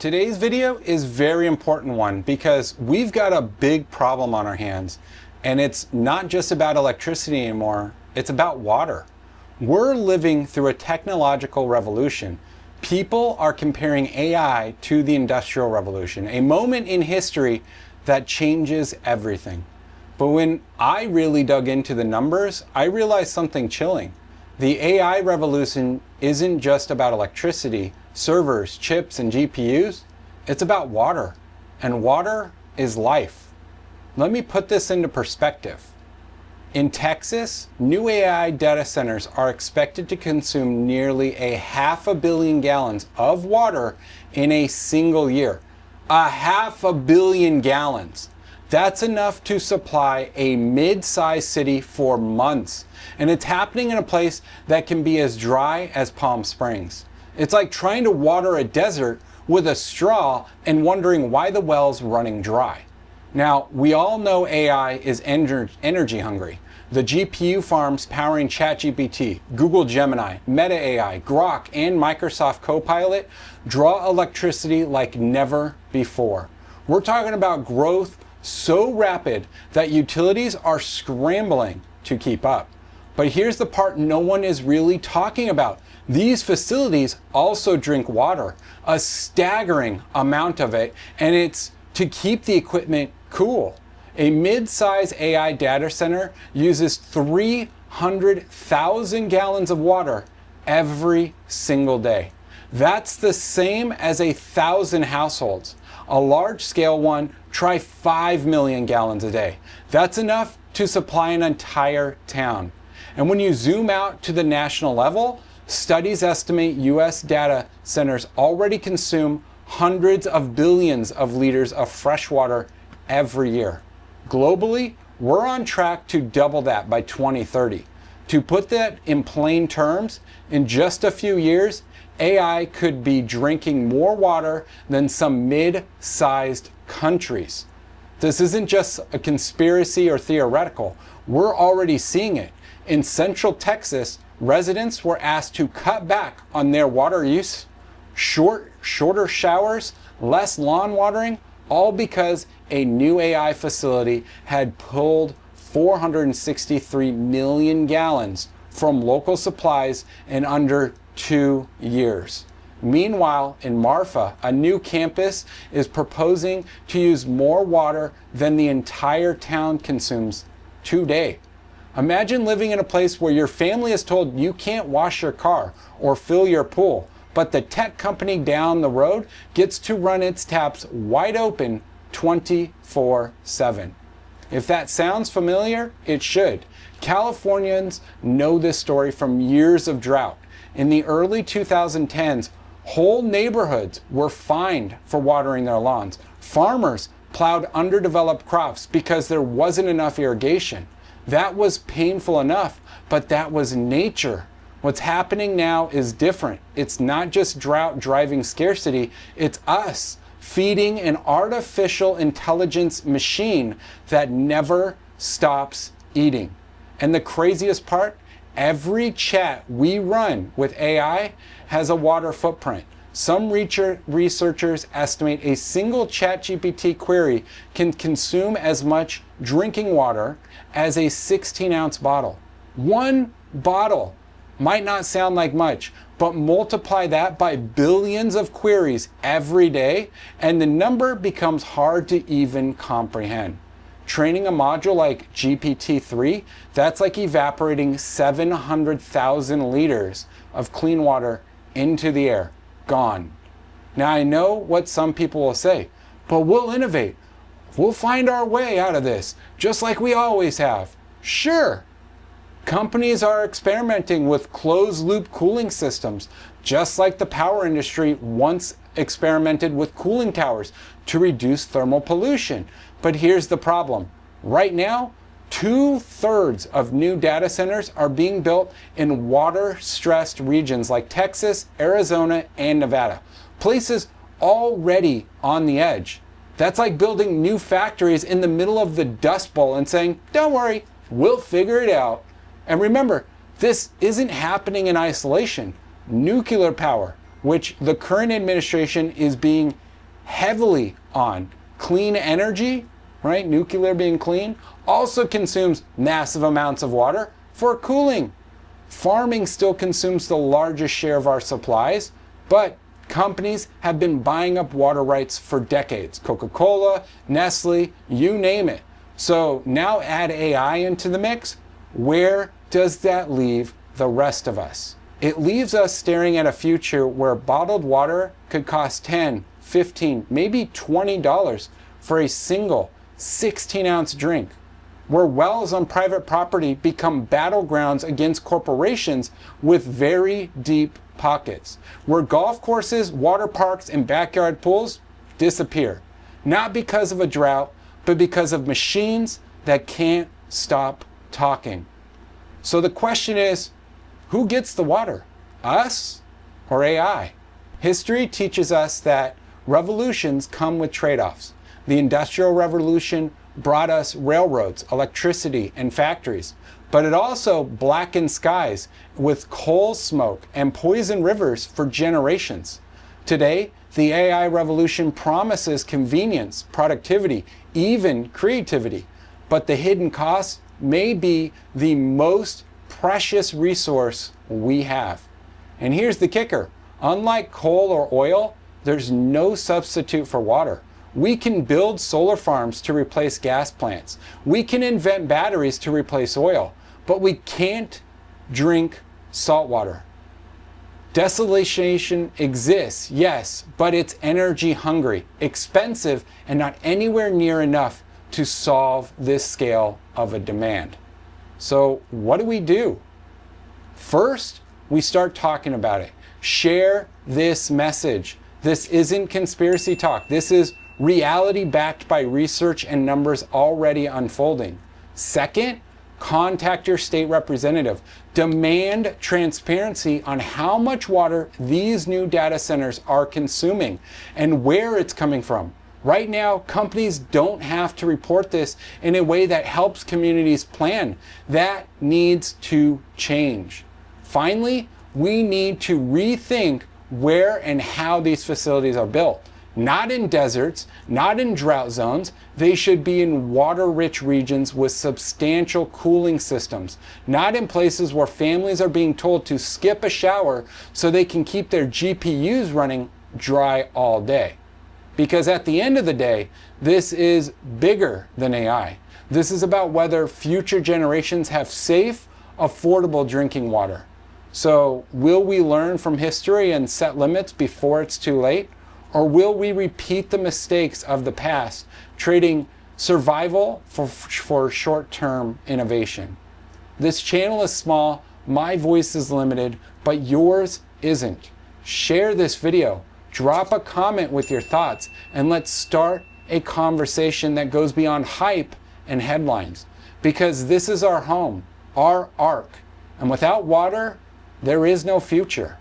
Today's video is a very important one because we've got a big problem on our hands, and it's not just about electricity anymore, it's about water. We're living through a technological revolution. People are comparing AI to the Industrial Revolution, a moment in history that changes everything. But when I really dug into the numbers, I realized something chilling. The AI revolution isn't just about electricity, servers, chips, and GPUs. It's about water, and water is life. Let me put this into perspective. In Texas, new AI data centers are expected to consume nearly 500 million gallons of water in a single year. 500 million gallons. That's enough to supply a mid-sized city for months. And it's happening in a place that can be as dry as Palm Springs. It's like trying to water a desert with a straw and wondering why the well's running dry. Now, we all know AI is energy hungry. The GPU farms powering ChatGPT, Google Gemini, Meta AI, Grok, and Microsoft Copilot draw electricity like never before. We're talking about growth so rapid that utilities are scrambling to keep up. But here's the part no one is really talking about. These facilities also drink water, a staggering amount of it, and it's to keep the equipment cool. A mid-size AI data center uses 300,000 gallons of water every single day. That's the same as 1,000 households. A large-scale one, try 5 million gallons a day. That's enough to supply an entire town. And when you zoom out to the national level, studies estimate US data centers already consume hundreds of billions of liters of fresh water every year. Globally, we're on track to double that by 2030. To put that in plain terms, in just a few years, AI could be drinking more water than some mid-sized countries. This isn't just a conspiracy or theoretical. We're already seeing it. In Central Texas, residents were asked to cut back on their water use, shorter showers, less lawn watering, all because a new AI facility had pulled 463 million gallons from local supplies in under 2 years. Meanwhile, in Marfa, a new campus is proposing to use more water than the entire town consumes today. Imagine living in a place where your family is told you can't wash your car or fill your pool, but the tech company down the road gets to run its taps wide open 24/7. If that sounds familiar, it should. Californians know this story from years of drought. In the early 2010s, whole neighborhoods were fined for watering their lawns. Farmers plowed underdeveloped crops because there wasn't enough irrigation. That was painful enough, but that was nature. What's happening now is different. It's not just drought driving scarcity, it's us feeding an artificial intelligence machine that never stops eating. And the craziest part, every chat we run with AI has a water footprint. Some researchers estimate a single ChatGPT query can consume as much drinking water as a 16-ounce bottle. One bottle might not sound like much, but multiply that by billions of queries every day, and the number becomes hard to even comprehend. Training a module like GPT-3, that's like evaporating 700,000 liters of clean water into the air. Gone. Now I know what some people will say, but we'll innovate. We'll find our way out of this, just like we always have. Sure. Companies are experimenting with closed-loop cooling systems, just like the power industry once experimented with cooling towers to reduce thermal pollution. But here's the problem. Right now, 2/3 of new data centers are being built in water-stressed regions like Texas, Arizona, and Nevada, places already on the edge. That's like building new factories in the middle of the Dust Bowl and saying, don't worry, we'll figure it out. And remember, this isn't happening in isolation. Nuclear power, which the current administration is being heavily on clean energy, right? Nuclear being clean, also consumes massive amounts of water for cooling. Farming still consumes the largest share of our supplies, but companies have been buying up water rights for decades. Coca-Cola, Nestle, you name it. So now add AI into the mix. Where does that leave the rest of us? It leaves us staring at a future where bottled water could cost $10, $15, maybe $20 for a single 16-ounce drink, where wells on private property become battlegrounds against corporations with very deep pockets, where golf courses, water parks, and backyard pools disappear, not because of a drought, but because of machines that can't stop talking. So the question is, who gets the water? Us or AI? History teaches us that revolutions come with trade-offs. The Industrial Revolution brought us railroads, electricity, and factories, but it also blackened skies with coal smoke and poisoned rivers for generations. Today, the AI revolution promises convenience, productivity, even creativity, but the hidden cost may be the most precious resource we have. And here's the kicker. Unlike coal or oil, there's no substitute for water. We can build solar farms to replace gas plants. We can invent batteries to replace oil, but we can't drink salt water. Desalination exists, yes, but it's energy hungry, expensive, and not anywhere near enough to solve this scale of a demand. So what do? First, we start talking about it. Share this message. This isn't conspiracy talk. This is reality backed by research and numbers already unfolding. Second, contact your state representative. Demand transparency on how much water these new data centers are consuming and where it's coming from. Right now, companies don't have to report this in a way that helps communities plan. That needs to change. Finally, we need to rethink where and how these facilities are built. Not in deserts, not in drought zones. They should be in water-rich regions with substantial cooling systems, not in places where families are being told to skip a shower so they can keep their GPUs running dry all day. Because at the end of the day, this is bigger than AI. This is about whether future generations have safe, affordable drinking water. So will we learn from history and set limits before it's too late? Or will we repeat the mistakes of the past, trading survival for short-term innovation? This channel is small, my voice is limited, but yours isn't. Share this video, drop a comment with your thoughts, and let's start a conversation that goes beyond hype and headlines. Because this is our home, our ark, and without water, there is no future.